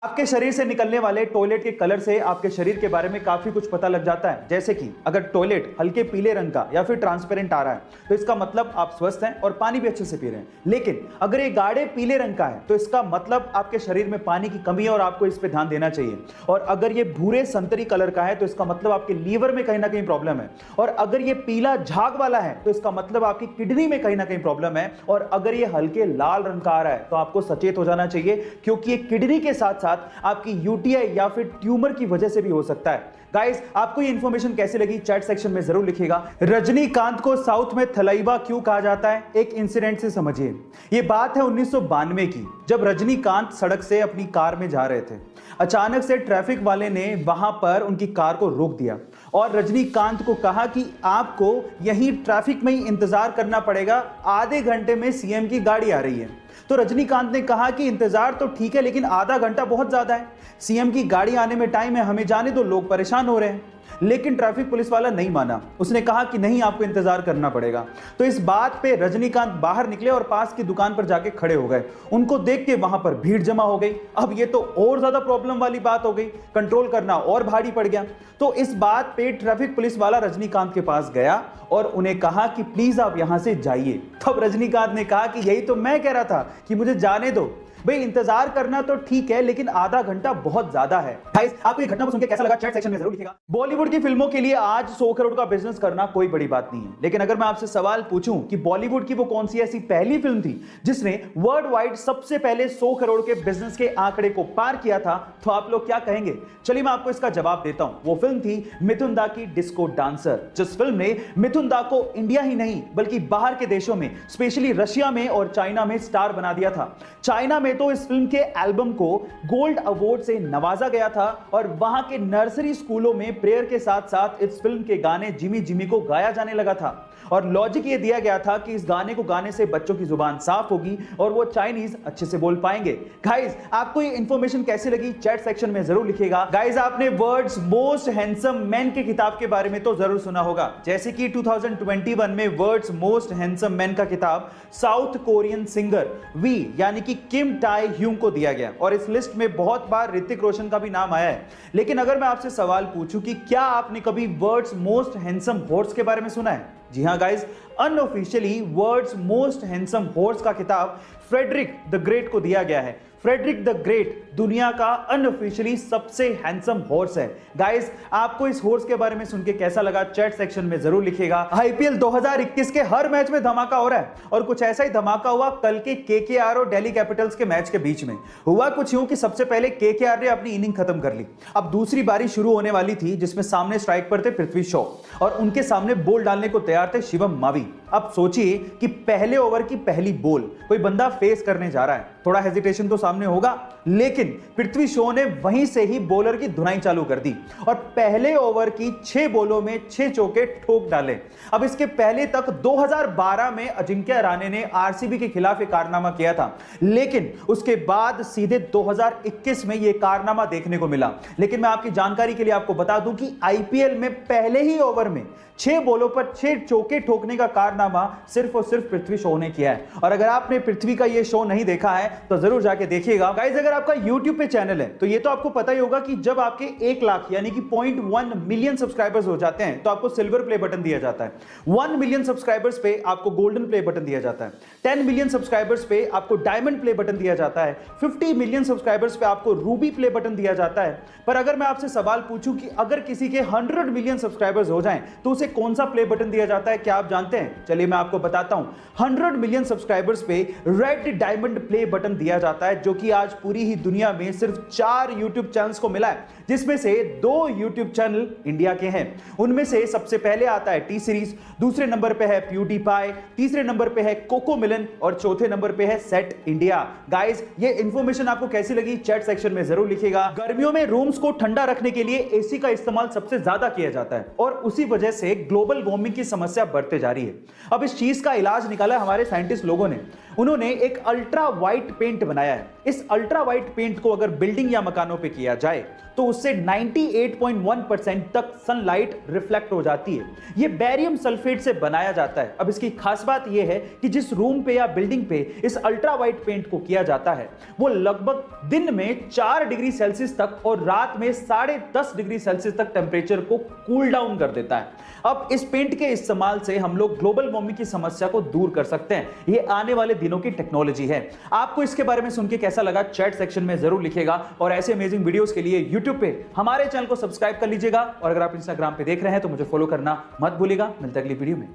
आपके शरीर से निकलने वाले टॉयलेट के कलर से आपके शरीर के बारे में काफी कुछ पता लग जाता है। जैसे कि अगर टॉयलेट हल्के पीले रंग का या फिर ट्रांसपेरेंट आ रहा है तो इसका मतलब आप स्वस्थ हैं और पानी भी अच्छे से पी रहे हैं। लेकिन अगर ये गाढ़े पीले रंग का है तो इसका मतलब आपके शरीर में पानी की कमी है और आपको इस पर ध्यान देना चाहिए। और अगर ये भूरे संतरी कलर का है तो इसका मतलब आपके लीवर में कहीं ना कहीं प्रॉब्लम है। और अगर ये पीला झाग वाला है तो इसका मतलब आपकी किडनी में कहीं ना कहीं प्रॉब्लम है। और अगर ये हल्के लाल रंग का आ रहा है तो आपको सचेत हो जाना चाहिए, क्योंकि ये किडनी के साथ साथ आपकी यूटीआई या फिर ट्यूमर की वजह से भी हो सकता है। गाइस, आपको ये इंफॉर्मेशन कैसी लगी चैट सेक्शन में जरूर लिखिएगा। रजनीकांत को साउथ में थलैवा क्यों कहा जाता है, एक इंसिडेंट से समझिए। ये बात है 1992 की, जब रजनीकांत सड़क से अपनी कार में जा रहे थे। अचानक से ट्रैफिक वाले ने वहां पर उनकी कार को रोक दिया और रजनीकांत को कहा कि आपको यहीं ट्रैफिक में ही इंतजार करना पड़ेगा, आधे घंटे में सीएम की गाड़ी आ रही है। तो रजनीकांत ने कहा कि इंतजार तो ठीक है, लेकिन आधा घंटा बहुत ज्यादा है, सीएम की गाड़ी आने में टाइम है, हमें जाने दो, लोग परेशान हो रहे हैं। लेकिन ट्रैफिक पुलिस वाला नहीं माना, उसने कहा कि नहीं, आपको इंतजार करना पड़ेगा। तो इस बात पे रजनीकांत बाहर निकले और पास की दुकान पर जाके खड़े हो गए। उनको देख के वहां पर भीड़ जमा हो गई। अब ये तो और ज्यादा प्रॉब्लम वाली बात हो गई, कंट्रोल करना और भारी पड़ गया। तो इस बात पे ट्रैफिक पुलिस वाला रजनीकांत के पास गया और उन्हें कहा कि प्लीज आप यहां से जाइए। तब रजनीकांत ने कहा कि यही तो मैं कह रहा था कि मुझे जाने दो भाई, इंतजार करना तो ठीक है लेकिन आधा घंटा बहुत ज्यादा है। गाइस, आपको ये घटना को सुनकर कैसा लगा चैट सेक्शन में जरूर लिखिएगा। बॉलीवुड की फिल्मों के लिए आज 100 करोड़ का बिजनेस करना कोई बड़ी बात नहीं है, लेकिन अगर मैं आपसे सवाल पूछूं कि बॉलीवुड की वो कौन सी ऐसी पहली फिल्म थी जिसने वर्ल्ड वाइड सबसे पहले 100 करोड़ के बिजनेस के आंकड़े को पार किया था, तो आप लोग क्या कहेंगे? चलिए मैं आपको इसका जवाब देता हूं। वो फिल्म थी मिथुन दा की डिस्को डांसर, जिस फिल्म ने मिथुन दा को इंडिया ही नहीं बल्कि बाहर के देशों में, स्पेशली रशिया में और चाइना में स्टार बना दिया था। चाइना में तो इस फिल्म के एल्बम को गोल्ड अवार्ड से नवाजा गया था और वहां के नर्सरी स्कूलों में प्रेयर के साथ साथ इस फिल्म के गाने जिमी जिमी को गाया जाने लगा था। और लॉजिक ये दिया गया था कि इस गाने को गाने से बच्चों की जुबान साफ होगी और वो चाइनीज अच्छे से बोल पाएंगे। गाइस, आपको ये इंफॉर्मेशन कैसी लगी चैट सेक्शन में जरूर लिखिएगा। गाइस, आपने वर्ल्ड्स मोस्ट हैंडसम मैन के किताब के बारे में तो जरूर सुना होगा, जैसे कि 2021 में वर्ल्ड्स मोस्ट हैंडसम मैन का किताब साउथ कोरियन सिंगर वी यानी कि किम टाई ह्यूंग को दिया गया और इस लिस्ट में बहुत बार ऋतिक रोशन का भी नाम आया है। लेकिन अगर मैं आपसे सवाल पूछूं कि क्या आपने कभी वर्ल्ड्स मोस्ट हैंडसम हॉर्स के बारे में सुना है? जी हां guys, unofficially world's most handsome horse का खिताब फ्रेडरिक द ग्रेट को दिया गया है। फ्रेडरिक द ग्रेट दुनिया का अनऑफिशियली सबसे हैंडसम हॉर्स है। गाइस, आपको इस हॉर्स के बारे में सुन के कैसा लगा चैट सेक्शन में जरूर लिखिएगा। आईपीएल 2021 के हर मैच में धमाका हो रहा है और कुछ ऐसा ही धमाका हुआ कल के केकेआर और दिल्ली कैपिटल्स के मैच के बीच में। हुआ कुछ यूं कि सबसे पहले केकेआर ने अपनी इनिंग खत्म कर ली। अब दूसरी बारी शुरू होने वाली थी, जिसमें सामने स्ट्राइक पर थे पृथ्वी शॉ और उनके सामने बॉल डालने को तैयार थे शिवम मावी। अब सोचिए कि पहले ओवर की पहली बॉल कोई बंदा फेस करने जा रहा है, थोड़ा हेजिटेशन तो सामने होगा, लेकिन पृथ्वी शॉ ने वहीं से ही बॉलर की धुनाई चालू कर दी और पहले ओवर की 6 बॉलों में 6 चौके ठोक डाले। अब इसके पहले तक 2012 में अजिंक्य रहाणे ने आरसीबी के खिलाफ एक कारनामा किया था, लेकिन उसके बाद सीधे 2021 में यह कारनामा देखने को मिला। लेकिन मैं आपकी जानकारी के लिए आपको बता दूं कि आईपीएल में पहले ही ओवर में 6 बॉलों पर 6 चौके ठोकने का कारनामा सिर्फ और सिर्फ पृथ्वी शॉ ने किया है। और अगर आपने पृथ्वी का यह शो नहीं देखा है तो जरूर जाके देखिएगा। गाइस, अगर आपका YouTube पे चैनल है तो ये तो आपको पता ही होगा कि जब आपके 1 लाख यानी कि 0.1 मिलियन सब्सक्राइबर्स हो जाते हैं तो आपको सिल्वर प्ले बटन दिया जाता है। 1 मिलियन सब्सक्राइबर्स पे आपको गोल्डन प्ले बटन दिया जाता है। 10 मिलियन सब्सक्राइबर्स पे आपको डायमंड प्ले बटन दिया जाता है। 50 मिलियन सब्सक्राइबर्स पे आपको रूबी प्ले बटन दिया जाता है। पर अगर मैं आपसे सवाल पूछूं कि अगर किसी के 100 मिलियन सब्सक्राइबर्स हो जाएं तो उसे कौन सा प्ले बटन दिया जाता है, क्या आप जानते हैं? चलिए मैं आपको बताता हूं। 100 मिलियन सब्सक्राइबर्स पे रेड डायमंड प्ले बटन दिया जाता है, जो कि आज पूरी ही दुनिया में सिर्फ 4 यूट्यूब चैनल्स को मिला है, जिसमें से 2 यूट्यूब चैनल इंडिया के हैं। उनमें से सबसे पहले आता है टी सीरीज, दूसरे नंबर पे है प्यूडीपाई, तीसरे नंबर पे है कोको मिलन और चौथे नंबर पे है सेट इंडिया। गाइस, ये इंफॉर्मेशन आपको कैसी लगी चैट सेक्शन में जरूर लिखिएगा। गर्मियों में रूम्स को ठंडा रखने के लिए एसी का इस्तेमाल सबसे ज्यादा किया जाता है और उसी वजह से ग्लोबल वार्मिंग की समस्या बढ़ते जा रही है। अब इस चीज का इलाज निकाला हमारे साइंटिस्ट लोगों ने। उन्होंने एक अल्ट्रा वाइट पेंट बनाया है। इस अल्ट्रा वाइट पेंट को अगर बिल्डिंग या मकानों पे किया जाए तो उससे 98.1% तक सनलाइट रिफ्लेक्ट हो जाती है। यह बेरियम सल्फेट से बनाया जाता है। अब इसकी खास बात यह है कि जिस रूम पे या बिल्डिंग पे इस अल्ट्रा वाइट पेंट को किया जाता है वो लगभग दिन में 4 डिग्री सेल्सियस तक और रात में 10.5 डिग्री सेल्सियस तक टेम्परेचर को कूल डाउन कर देता है। अब इस पेंट के इस्तेमाल से हम लोग ग्लोबल वार्मिंग की समस्या को दूर कर सकते हैं। ये आने वाले दिनों की टेक्नोलॉजी है। आपको इसके बारे में सुन के कैसा लगा चैट सेक्शन में जरूर लिखिएगा और ऐसे अमेजिंग वीडियोस के लिए YouTube पे हमारे चैनल को सब्सक्राइब कर लीजिएगा और अगर आप इंस्टाग्राम पे देख रहे हैं तो मुझे फॉलो करना मत भूलिएगा। मिलते हैं अगली वीडियो में।